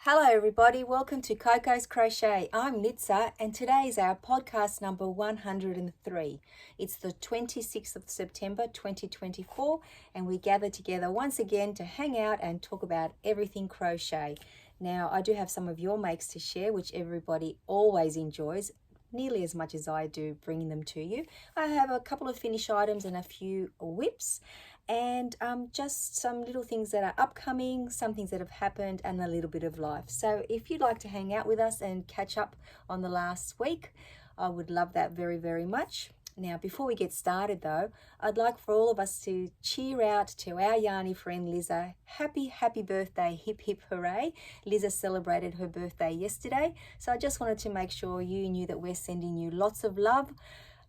Hello everybody, welcome to Coco's Crochet. I'm Nitsa and today is our podcast number 103. It's the 26th of September 2024 and we gather together once again to hang out and talk about everything crochet. Now I do have some of your makes to share, which everybody always enjoys, nearly as much as I do bringing them to you. I have a couple of finish items and a few whips and just some little things that are upcoming, some things that have happened, and a little bit of life. So if you'd like to hang out with us and catch up on the last week, I would love that very, very much. Now, before we get started though, I'd like for all of us to cheer out to our yarny friend Liza. Happy birthday, hip hip hooray. Liza celebrated her birthday yesterday, so I just wanted to make sure you knew that we're sending you lots of love,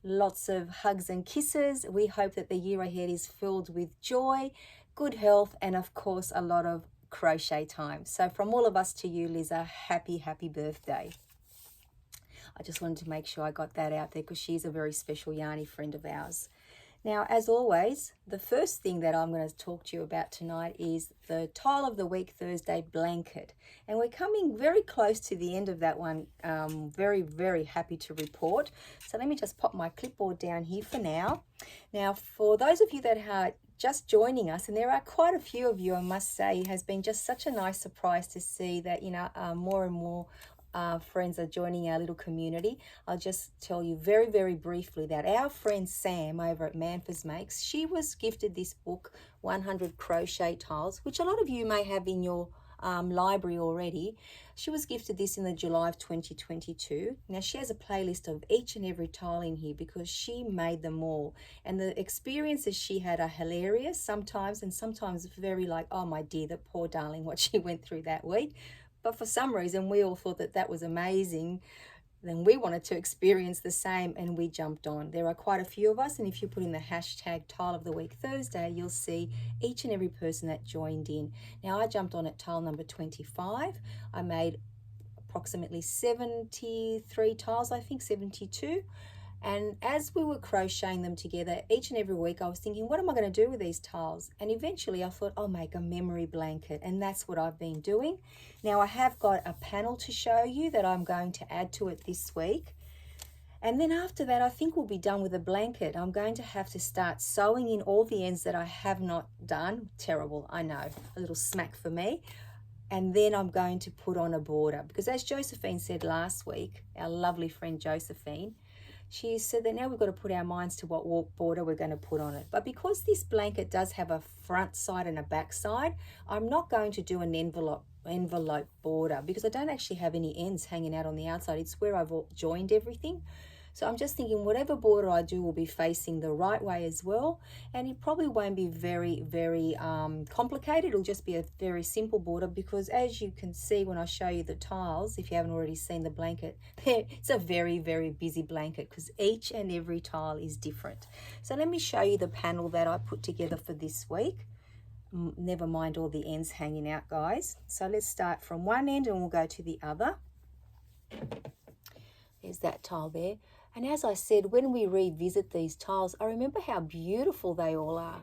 lots of hugs and kisses. We hope that the year ahead is filled with joy, good health, and of course a lot of crochet time. So from all of us to you, Liza, happy birthday. I just wanted to make sure I got that out there because she's a very special yarny friend of ours. Now, as always, the first thing that I'm going to talk to you about tonight is the Tile of the Week Thursday blanket. And we're coming very close to the end of that one. Very happy to report. So let me just pop my clipboard down here for now. Now, for those of you that are just joining us, and there are quite a few of you, I must say, it has been just such a nice surprise to see that, more and more friends are joining our little community. I'll just tell you very briefly that our friend Sam over at Manfors Makes, she was gifted this book, 100 Crochet Tiles, which a lot of you may have in your library already. She was gifted this in the July of 2022. Now she has a playlist of each and every tile in here because she made them all, and the experiences she had are hilarious sometimes, and sometimes very like, oh my dear, the poor darling, what she went through that week. But for some reason, we all thought that that was amazing. Then we wanted to experience the same and we jumped on. There are quite a few of us, and if you put in the hashtag Tile of the Week Thursday, you'll see each and every person that joined in. Now, I jumped on at tile number 25. I made approximately 73 tiles, I think 72. And as we were crocheting them together each and every week, I was thinking, what am I going to do with these tiles? And eventually I thought, I'll make a memory blanket, and that's what I've been doing. Now I have got a panel to show you that I'm going to add to it this week. And then after that, I think we'll be done with the blanket. I'm going to have to start sewing in all the ends that I have not done. Terrible, I know, a little smack for me. And then I'm going to put on a border, because as Josephine said last week, our lovely friend Josephine, she said that now we've got to put our minds to what border we're going to put on it. But because this blanket does have a front side and a back side, I'm not going to do an envelope border because I don't actually have any ends hanging out on the outside. It's where I've joined everything. So I'm just thinking whatever border I do will be facing the right way as well. And it probably won't be very complicated. It'll just be a very simple border because as you can see when I show you the tiles, if you haven't already seen the blanket, it's a very busy blanket because each and every tile is different. So let me show you the panel that I put together for this week. Never mind all the ends hanging out, guys. So let's start from one end and we'll go to the other. There's that tile there. And as I said, when we revisit these tiles, I remember how beautiful they all are.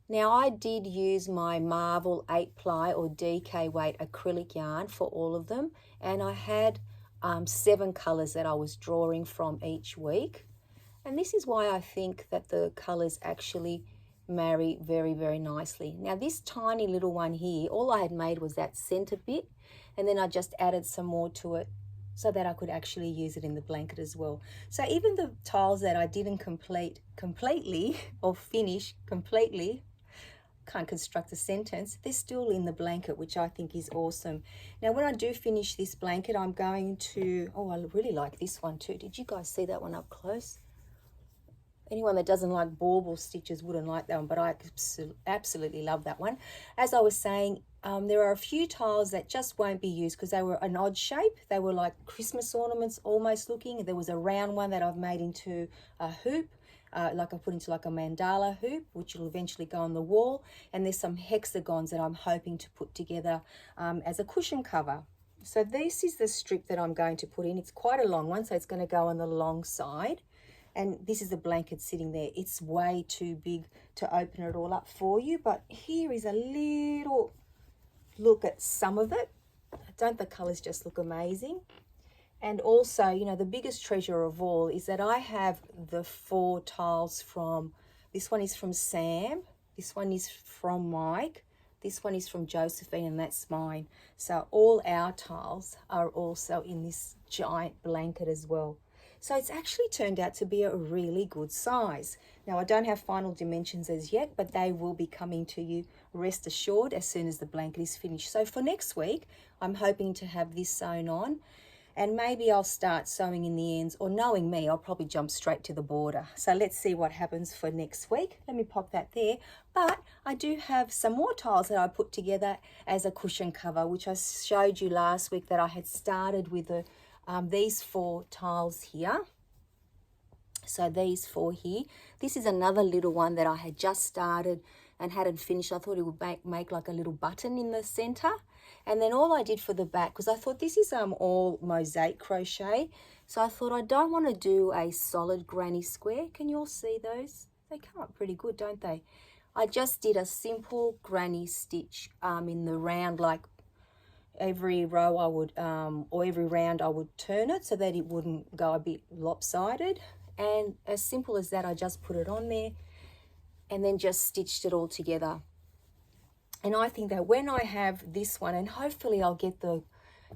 Now, I did use my Marvel 8-ply or DK weight acrylic yarn for all of them. And I had 7 colours that I was drawing from each week. And this is why I think that the colours actually marry very nicely. Now, this tiny little one here, all I had made was that centre bit. And then I just added some more to it so that I could actually use it in the blanket as well. So even the tiles that I didn't complete completely or finish completely, can't construct a sentence, they're still in the blanket, which I think is awesome. Now when I do finish this blanket, I'm going to, oh, I really like this one too. Did you guys see that one up close? Anyone that doesn't like bauble stitches wouldn't like that one, but I absolutely love that one. As I was saying, there are a few tiles that just won't be used because they were an odd shape. They were like Christmas ornaments almost looking. There was a round one that I've made into a hoop, like I put into like a mandala hoop, which will eventually go on the wall. And there's some hexagons that I'm hoping to put together as a cushion cover. So this is the strip that I'm going to put in. It's quite a long one, so it's going to go on the long side. And this is a blanket sitting there. It's way too big to open it all up for you, but here is a little look at some of it. don't the colors just look amazing? And also, you know, the biggest treasure of all is that I have the 4 tiles from, this one is from Sam, this one is from Mike, this one is from Josephine, and that's mine. So all our tiles are also in this giant blanket as well. So it's actually turned out to be a really good size. Now, I don't have final dimensions as yet, but they will be coming to you, rest assured, as soon as the blanket is finished. So for next week, I'm hoping to have this sewn on, and maybe I'll start sewing in the ends, or knowing me, I'll probably jump straight to the border. So let's see what happens for next week. Let me pop that there. But I do have some more tiles that I put together as a cushion cover, which I showed you last week that I had started with these 4 tiles here. So these 4 here. This is another little one that I had just started and hadn't finished. I thought it would make like a little button in the center. And then all I did for the back, because I thought this is all mosaic crochet. So I thought I don't want to do a solid granny square. Can you all see those? They come up pretty good, don't they? I just did a simple granny stitch in the round, like every row I would, or every round I would turn it so that it wouldn't go a bit lopsided. And as simple as that, I just put it on there and then just stitched it all together. And I think that when I have this one, and hopefully I'll get the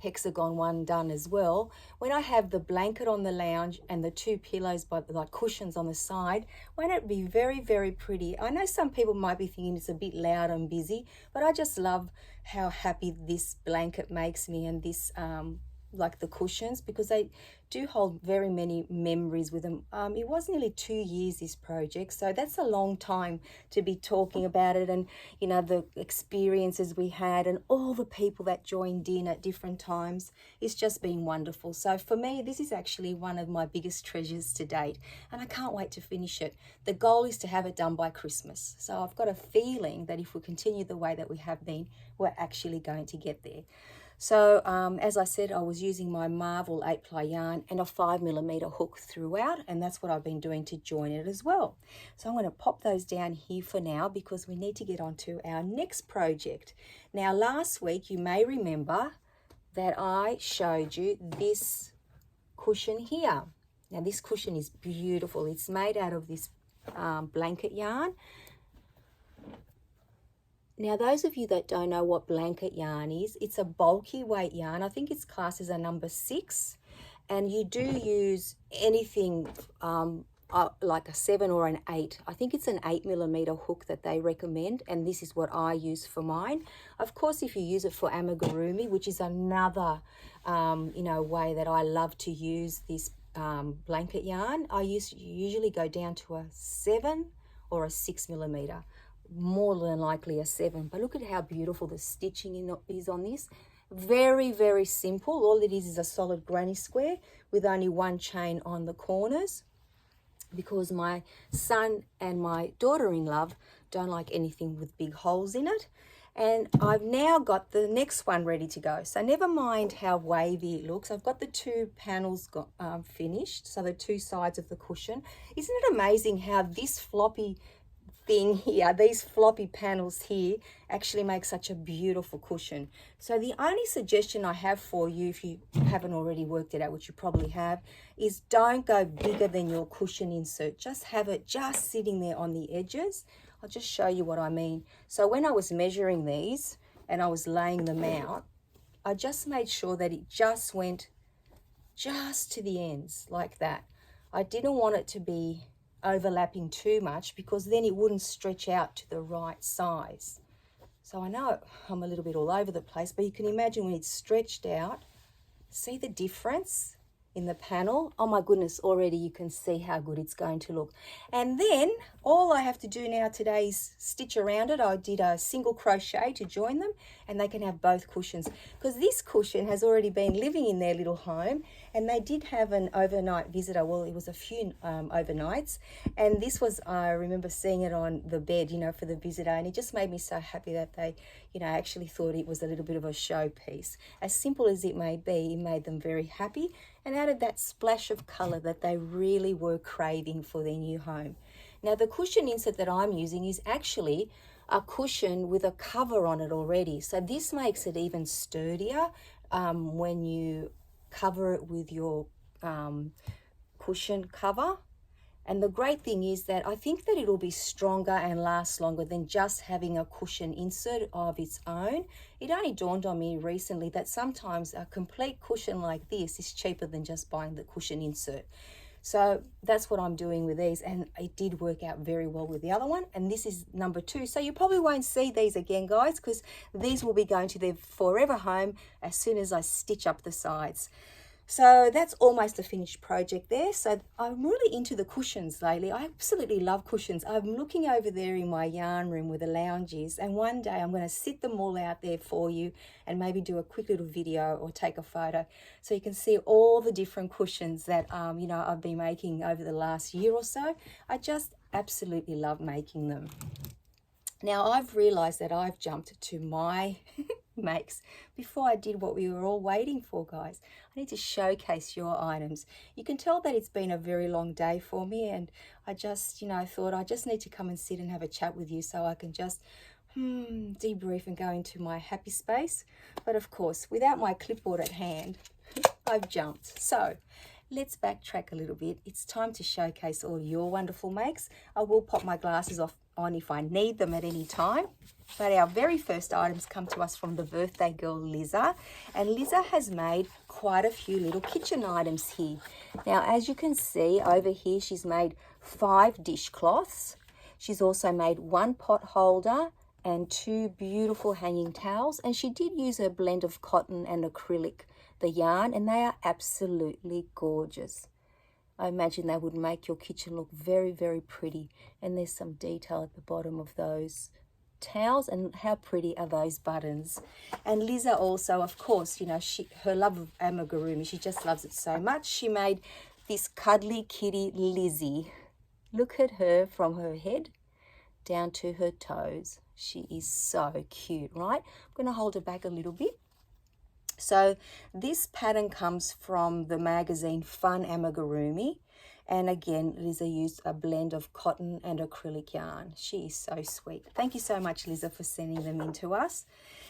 hexagon one done as well, when I have the blanket on the lounge and the 2 pillows, like cushions on the side, won't it be very, very pretty? I know some people might be thinking it's a bit loud and busy, but I just love how happy this blanket makes me, and this like the cushions, because they do hold very many memories with them. It was nearly 2 years, this project, so that's a long time to be talking about it, and you know, the experiences we had and all the people that joined in at different times. It's just been wonderful. So for me, this is actually one of my biggest treasures to date, and I can't wait to finish it. The goal is to have it done by Christmas, so I've got a feeling that if we continue the way that we have been, we're actually going to get there. So as I said, I was using my Marvel 8-ply yarn and a 5mm hook throughout, and that's what I've been doing to join it as well. So I'm going to pop those down here for now, because we need to get on to our next project. Now, last week you may remember that I showed you this cushion here. Now this cushion is beautiful. It's made out of this blanket yarn. Now, those of you that don't know what blanket yarn is, it's a bulky weight yarn. I think it's classed as a number 6, and you do use anything like a 7 or an 8. I think it's an 8mm hook that they recommend, and this is what I use for mine. Of course, if you use it for amigurumi, which is another you know, way that I love to use this blanket yarn, I usually go down to a 7 or a 6mm. More than likely a 7, but look at how beautiful the stitching is on this. Very, very simple. All it is a solid granny square with only 1 chain on the corners, because my son and my daughter-in-law don't like anything with big holes in it. And I've now got the next one ready to go. So never mind how wavy it looks. I've got the 2 panels finished, so the 2 sides of the cushion. Isn't it amazing how this floppy thing here, these floppy panels here, actually make such a beautiful cushion? So the only suggestion I have for you, if you haven't already worked it out, which you probably have, is don't go bigger than your cushion insert. Just have it just sitting there on the edges. I'll just show you what I mean. So when I was measuring these and I was laying them out, I just made sure that it just went just to the ends like that. I didn't want it to be overlapping too much, because then it wouldn't stretch out to the right size. So I know I'm a little bit all over the place, but you can imagine when it's stretched out, see the difference in the panel? Oh my goodness, already you can see how good it's going to look. And then all I have to do now today is stitch around it. I did a single crochet to join them, and they can have both cushions, because this cushion has already been living in their little home, and they did have an overnight visitor. Well, it was a few overnights, and this was, I remember seeing it on the bed, you know, for the visitor, and it just made me so happy that they, you know, actually thought it was a little bit of a showpiece. As simple as it may be, it made them very happy and added that splash of colour that they really were craving for their new home. Now, the cushion insert that I'm using is actually a cushion with a cover on it already, so this makes it even sturdier. when you cover it with your cushion cover. And the great thing is that I think that it'll be stronger and last longer than just having a cushion insert of its own. It only dawned on me recently that sometimes a complete cushion like this is cheaper than just buying the cushion insert. So that's what I'm doing with these, and it did work out very well with the other one. And this is number 2. So you probably won't see these again, guys, because these will be going to their forever home as soon as I stitch up the sides. So that's almost a finished project there. So I'm really into the cushions lately. I absolutely love cushions. I'm looking over there in my yarn room where the lounge is, and one day I'm going to sit them all out there for you and maybe do a quick little video or take a photo so you can see all the different cushions that you know, I've been making over the last year or so. I just absolutely love making them. Now I've realized that I've jumped to my makes before I did what we were all waiting for, guys. I need to showcase your items. You can tell that it's been a very long day for me, and I just, you know, thought I just need to come and sit and have a chat with you so I can just debrief and go into my happy space. But of course, without my clipboard at hand, I've jumped. So let's backtrack a little bit. It's time to showcase all your wonderful makes. I will pop my glasses on if I need them at any time. But our very first items come to us from the birthday girl, Liza. And Liza has made quite a few little kitchen items here. Now, as you can see over here, she's made 5 dishcloths. She's also made 1 pot holder and 2 beautiful hanging towels. And she did use a blend of cotton and acrylic, the yarn, and they are absolutely gorgeous. I imagine they would make your kitchen look very, very pretty. And there's some detail at the bottom of those towels, and how pretty are those buttons. And Liza also, of course, you know, her love of amigurumi, she just loves it so much. She made this cuddly kitty Lizzie. Look at her from her head down to her toes. She is so cute, right? I'm going to hold her back a little bit. So this pattern comes from the magazine Fun Amigurumi. And again, Liza used a blend of cotton and acrylic yarn. She is so sweet. Thank you so much, Liza, for sending them in to us.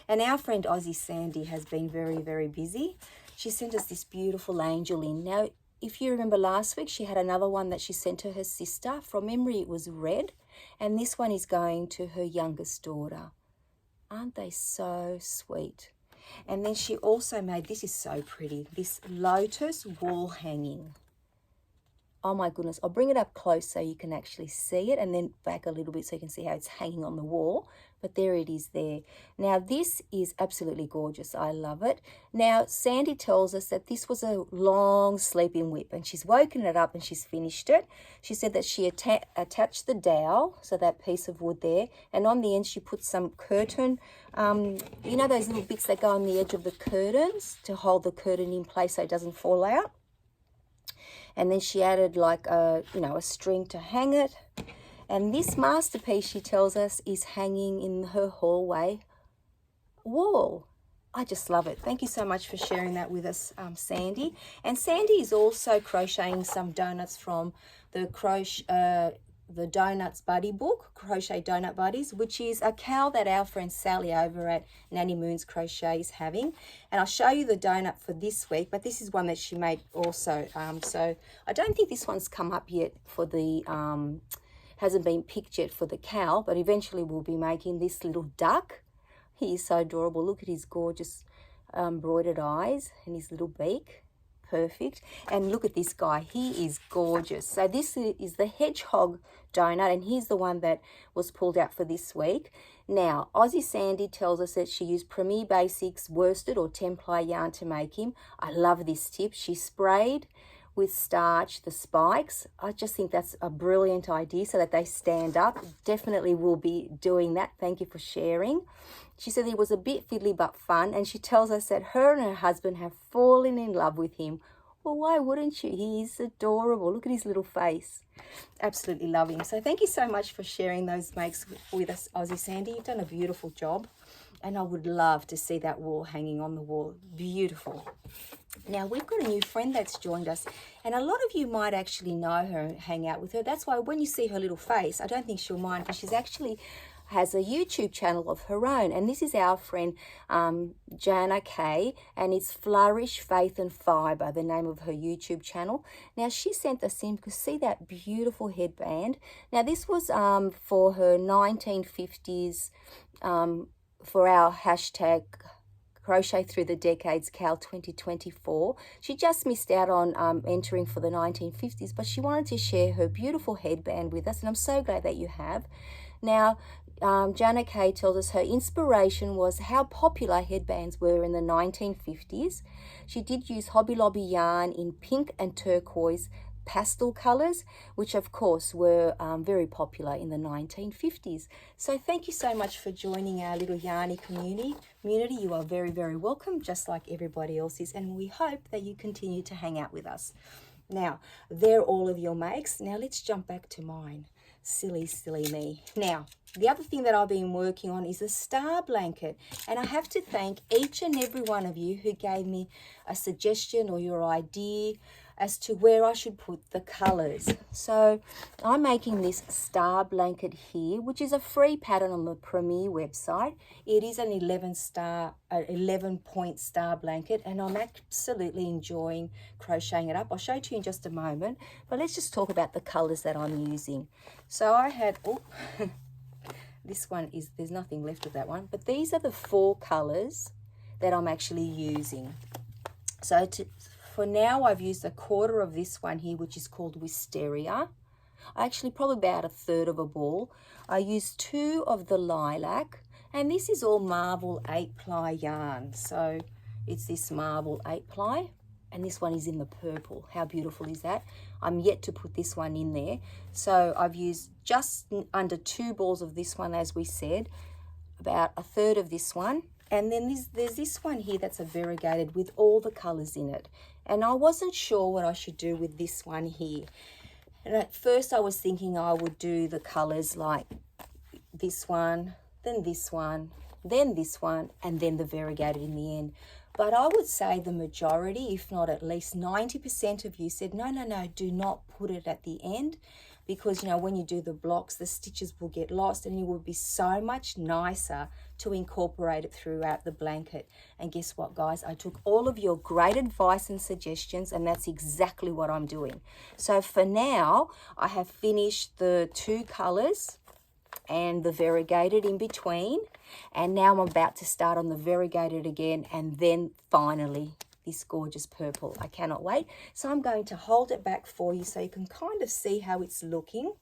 And our friend Aussie Sandy has been very, very busy. She sent us this beautiful angel in. Now, if you remember last week, she had another one that she sent to her sister. From memory, it was red. And this one is going to her youngest daughter. Aren't they so sweet? And then she also made, this is so pretty, this lotus wall hanging. Oh my goodness, I'll bring it up close so you can actually see it, and then back a little bit so you can see how it's hanging on the wall. But there it is there. Now this is absolutely gorgeous. I love it. Now Sandy tells us that this was a long sleeping whip, and she's woken it up and she's finished it. She said that she attached the dowel, so that piece of wood there, and on the end she put some curtain, you know those little bits that go on the edge of the curtains to hold the curtain in place so it doesn't fall out. And then she added like a string to hang it. And this masterpiece, she tells us, is hanging in her hallway wall. I just love it. Thank you so much for sharing that with us, Sandy. And Sandy is also crocheting some donuts from the Donuts Buddy book, Crochet Donut Buddies, which is a cow that our friend Sally over at Nanny Moon's Crochet is having. And I'll show you the donut for this week, but this is one that she made also. So I don't think this one's come up yet for the, hasn't been picked yet for the cow, but eventually we'll be making this little duck. He is so adorable. Look at his gorgeous embroidered eyes and his little beak. Perfect. And look at this guy. He is gorgeous. So this is the hedgehog donut, and here's the one that was pulled out for this week. Now, Aussie Sandy tells us that she used Premier Basics worsted or 10-ply yarn to make him. I love this tip. She sprayed with starch the spikes. I just think that's a brilliant idea so that they stand up. Definitely will be doing that. Thank you for sharing. She said it was a bit fiddly but fun, and she tells us that her and her husband have fallen in love with him. Well, why wouldn't you? He is adorable. Look at his little face. Absolutely love him. So thank you so much for sharing those makes with us, Aussie Sandy. You've done a beautiful job, and I would love to see that wall hanging on the wall. Beautiful. Now, we've got a new friend that's joined us, and a lot of you might actually know her and hang out with her. That's why when you see her little face, I don't think she'll mind, because she's actually has a YouTube channel of her own, and this is our friend Jana Kay, and it's Flourish, Faith and Fibre, the name of her YouTube channel. Now she sent us in, because see that beautiful headband. Now this was for her 1950s, for our hashtag Crochet Through the Decades Cal 2024. She just missed out on entering for the 1950s, but she wanted to share her beautiful headband with us, and I'm so glad that you have. Now, Jana Kay tells us her inspiration was how popular headbands were in the 1950s. She did use Hobby Lobby yarn in pink and turquoise pastel colors, which of course were very popular in the 1950s. So thank you so much for joining our little yarny community. You are very, very welcome, just like everybody else is, and we hope that you continue to hang out with us. Now, they're all of your makes. Now let's jump back to mine. Silly me. Now, the other thing that I've been working on is a star blanket, and I have to thank each and every one of you who gave me a suggestion or your idea as to where I should put the colors. So I'm making this star blanket here, which is a free pattern on the Premier website. It is an 11-point star blanket, and I'm absolutely enjoying crocheting it up. I'll show it to you in just a moment, but let's just talk about the colors that I'm using. So I had, this one is, there's nothing left of that one, but these are the 4 colors that I'm actually using. So for now, I've used a quarter of this one here, which is called Wisteria. Actually, probably about a third of a ball. I used 2 of the lilac, and this is all marble 8-ply yarn. So it's this marble 8-ply, and this one is in the purple. How beautiful is that? I'm yet to put this one in there. So I've used just under 2 balls of this one, as we said, about a third of this one. And then there's this one here that's a variegated with all the colors in it. And I wasn't sure what I should do with this one here. And at first I was thinking I would do the colors like this one, then this one, then this one, and then the variegated in the end. But I would say the majority, if not at least 90% of you said, no, do not put it at the end, because, you know, when you do the blocks, the stitches will get lost, and it would be so much nicer to incorporate it throughout the blanket. And guess what, guys? I took all of your great advice and suggestions, and that's exactly what I'm doing. So for now, I have finished the 2 colors and the variegated in between, and now I'm about to start on the variegated again, and then finally this gorgeous purple. I cannot wait. So I'm going to hold it back for you so you can kind of see how it's looking.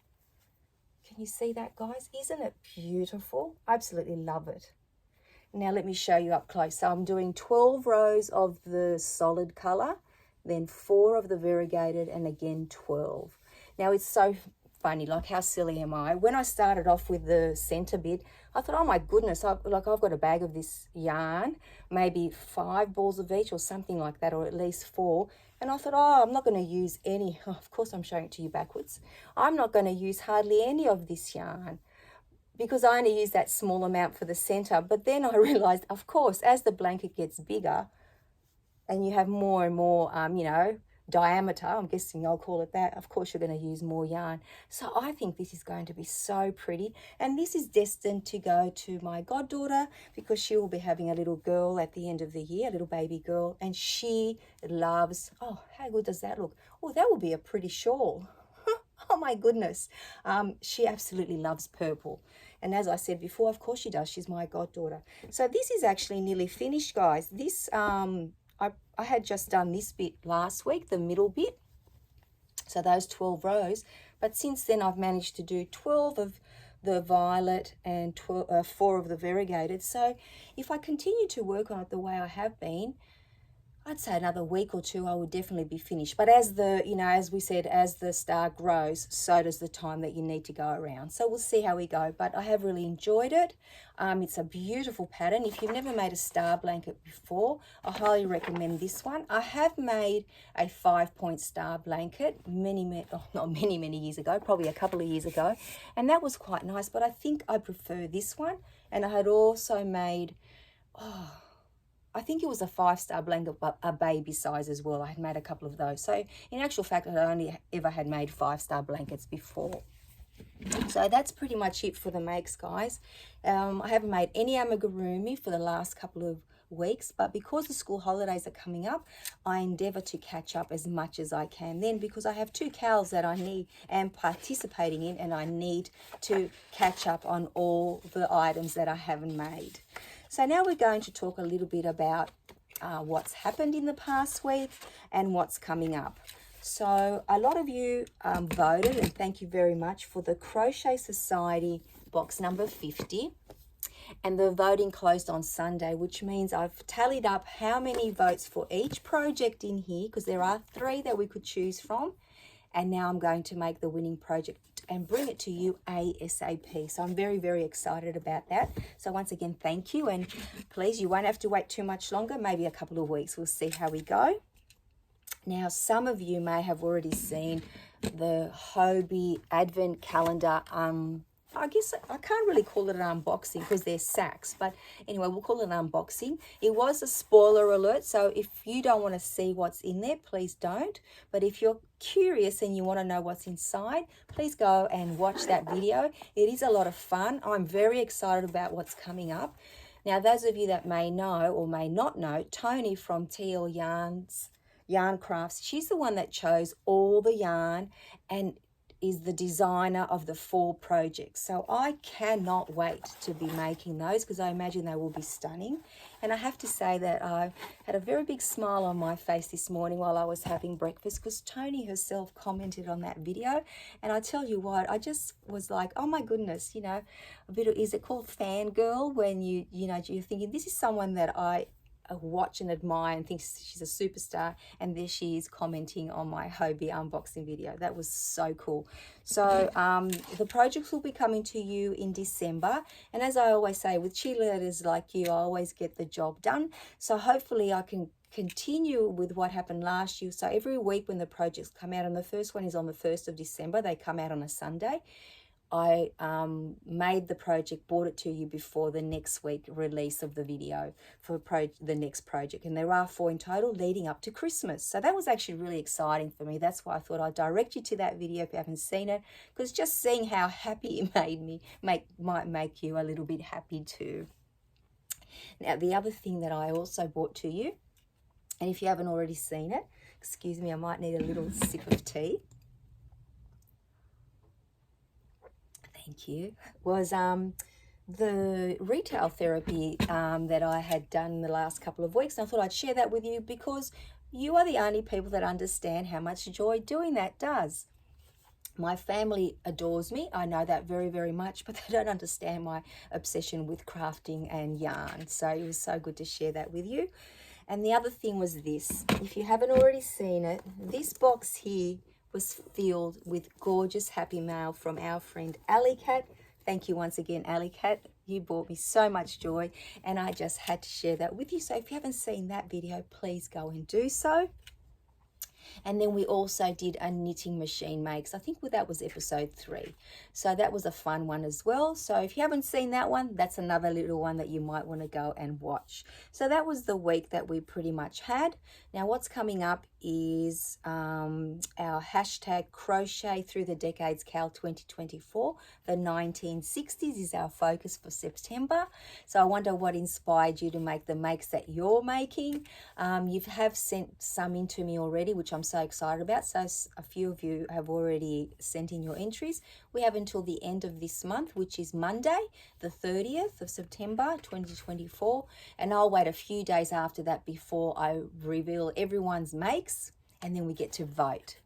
Can you see that, guys? Isn't it beautiful? I absolutely love it. Now let me show you up close. So I'm doing 12 rows of the solid color, then 4 of the variegated, and again 12. Now it's so funny, like how silly am I? When I started off with the center bit, I thought, oh my goodness, I've got a bag of this yarn, maybe 5 balls of each or something like that, or at least 4. And I thought, oh, I'm not going to use any. Oh, of course, I'm showing it to you backwards. I'm not going to use hardly any of this yarn, because I only use that small amount for the center. But then I realized, of course, as the blanket gets bigger and you have more and more, you know, diameter, I'm guessing I'll call it that, of course you're going to use more yarn. So I think this is going to be so pretty, and this is destined to go to my goddaughter, because she will be having a little girl at the end of the year, a little baby girl, and she loves, oh, how good does that look? Oh, that will be a pretty shawl. Oh my goodness. She absolutely loves purple, and as I said before, of course she does, she's my goddaughter. So this is actually nearly finished, guys. This I had just done this bit last week, the middle bit, so those 12 rows, but since then I've managed to do 12 of the violet and 4 of the variegated. So if I continue to work on it the way I have been, I'd say another week or 2 I would definitely be finished. But as the, you know, as we said, as the star grows, so does the time that you need to go around. So we'll see how we go, but I have really enjoyed it. It's a beautiful pattern. If you've never made a star blanket before, I highly recommend this one. I have made a 5-point star blanket not many years ago, probably a couple of years ago, and that was quite nice, but I think I prefer this one. And I had also made, I think it was a 5-star blanket, but a baby size as well. I had made a couple of those. So in actual fact, I only ever had made 5-star blankets before. So that's pretty much it for the makes, guys. I haven't made any amigurumi for the last couple of weeks, but because the school holidays are coming up, I endeavor to catch up as much as I can then, because I have 2 cows that I am participating in, and I need to catch up on all the items that I haven't made. So now we're going to talk a little bit about what's happened in the past week and what's coming up. So a lot of you voted, and thank you very much, for the Crochet Society box number 50. And the voting closed on Sunday, which means I've tallied up how many votes for each project in here, because there are 3 that we could choose from. And now I'm going to make the winning project and bring it to you ASAP. So I'm very, very excited about that. So once again, thank you. And please, you won't have to wait too much longer, maybe a couple of weeks. We'll see how we go. Now, some of you may have already seen the Hobie Advent Calendar. I guess I can't really call it an unboxing because they're sacks. But anyway, we'll call it an unboxing. It was a spoiler alert, so if you don't want to see what's in there, please don't. But if you're curious and you want to know what's inside, please go and watch that video. It is a lot of fun. I'm very excited about what's coming up. Now, those of you that may know or may not know, Tony from TL Yarn Crafts, she's the one that chose all the yarn and is the designer of the 4 projects. So I cannot wait to be making those, because I imagine they will be stunning. And I have to say that I had a very big smile on my face this morning while I was having breakfast, because Tony herself commented on that video. And I tell you what, I just was like, oh my goodness, you know, a bit of, is it called fangirl, when you know, you're thinking, this is someone that I watch and admire and thinks she's a superstar, and there she is commenting on my Hobie unboxing video. That was so cool. So the projects will be coming to you in December, and as I always say, with cheerleaders like you, I always get the job done. So hopefully I can continue with what happened last year. So every week when the projects come out, and the first one is on the 1st of December, they come out on a Sunday, I made the project, brought it to you before the next week release of the video for the next project. And there are 4 in total leading up to Christmas. So that was actually really exciting for me. That's why I thought I'd direct you to that video if you haven't seen it, because just seeing how happy it made me might make you a little bit happy too. Now, the other thing that I also brought to you, and if you haven't already seen it, excuse me, I might need a little sip of tea. Thank you, was the retail therapy that I had done in the last couple of weeks. And I thought I'd share that with you, because you are the only people that understand how much joy doing that does. My family adores me. I know that very, very much, but they don't understand my obsession with crafting and yarn. So it was so good to share that with you. And the other thing was this. If you haven't already seen it, this box here was filled with gorgeous happy mail from our friend Alley Cat. Thank you once again, Alley Cat. You brought me so much joy, and I just had to share that with you. So if you haven't seen that video, please go and do so. And then we also did a knitting machine makes. I think that was episode 3. So that was a fun one as well. So if you haven't seen that one, that's another little one that you might want to go and watch. So that was the week that we pretty much had. Now what's coming up is our hashtag Crochet Through the Decades Cal 2024. The 1960s is our focus for September. So I wonder what inspired you to make the makes that you're making. You have sent some in to me already, which I'm so excited about. So a few of you have already sent in your entries. We have until the end of this month, which is Monday, the 30th of September 2024. And I'll wait a few days after that before I reveal everyone's makes, and then we get to vote.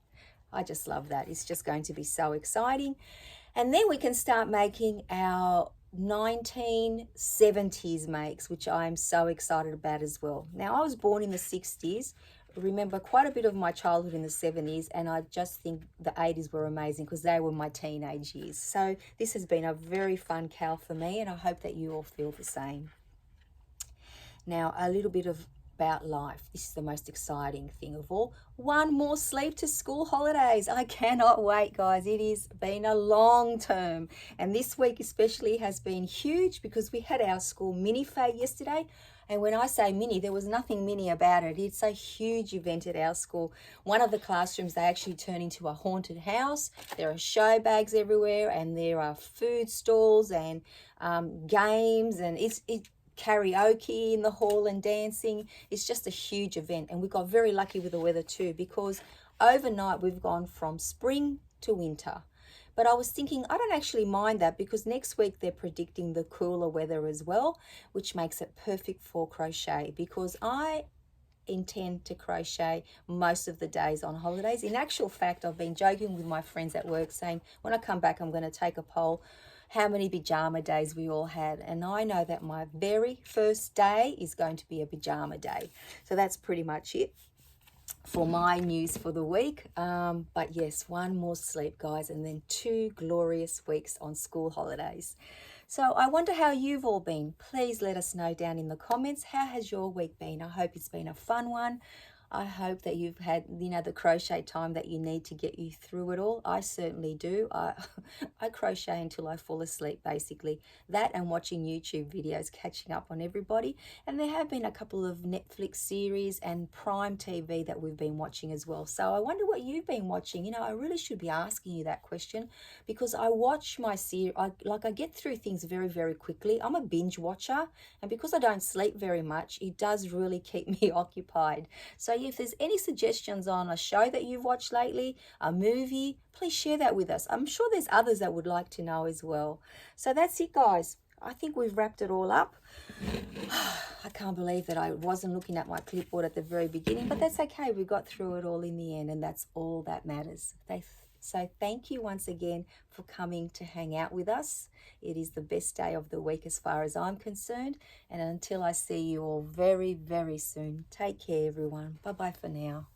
I just love that. It's just going to be so exciting. And then we can start making our 1970s makes, which I'm so excited about as well. Now, I was born in the 60s. Remember quite a bit of my childhood in the 70s, and I just think the 80s were amazing because they were my teenage years. So this has been a very fun cal for me, and I hope that you all feel the same. Now, a little bit about life. This is the most exciting thing of all. One more sleep to school holidays. I cannot wait, guys. It has been a long term, and this week especially has been huge because we had our school mini fair yesterday. And when I say mini, there was nothing mini about it. It's a huge event at our school. One of the classrooms, they actually turn into a haunted house. There are show bags everywhere, and there are food stalls and games, and it's karaoke in the hall and dancing. It's just a huge event, and we got very lucky with the weather too, because overnight we've gone from spring to winter. But I was thinking, I don't actually mind that, because next week they're predicting the cooler weather as well, which makes it perfect for crochet, because I intend to crochet most of the days on holidays. In actual fact, I've been joking with my friends at work saying when I come back I'm going to take a poll how many pajama days we all had, and I know that my very first day is going to be a pajama day. So that's pretty much it for my news for the week. But yes, one more sleep, guys, and then 2 glorious weeks on school holidays. So I wonder how you've all been. Please let us know down in the comments. How has your week been? I hope it's been a fun one. I hope that you've had, the crochet time that you need to get you through it all. I certainly do. I crochet until I fall asleep, basically. That and watching YouTube videos, catching up on everybody. And there have been a couple of Netflix series and Prime TV that we've been watching as well. So I wonder what you've been watching. I really should be asking you that question, because I watch my series, I get through things very, very quickly. I'm a binge watcher, and because I don't sleep very much, it does really keep me occupied. So if there's any suggestions on a show that you've watched lately, a movie, please share that with us. I'm sure there's others that would like to know as well. So that's it, guys. I think we've wrapped it all up. I can't believe that I wasn't looking at my clipboard at the very beginning, but that's okay. We got through it all in the end, and that's all that matters. So thank you once again for coming to hang out with us. It is the best day of the week as far as I'm concerned. And until I see you all very, very soon, take care, everyone. Bye-bye for now.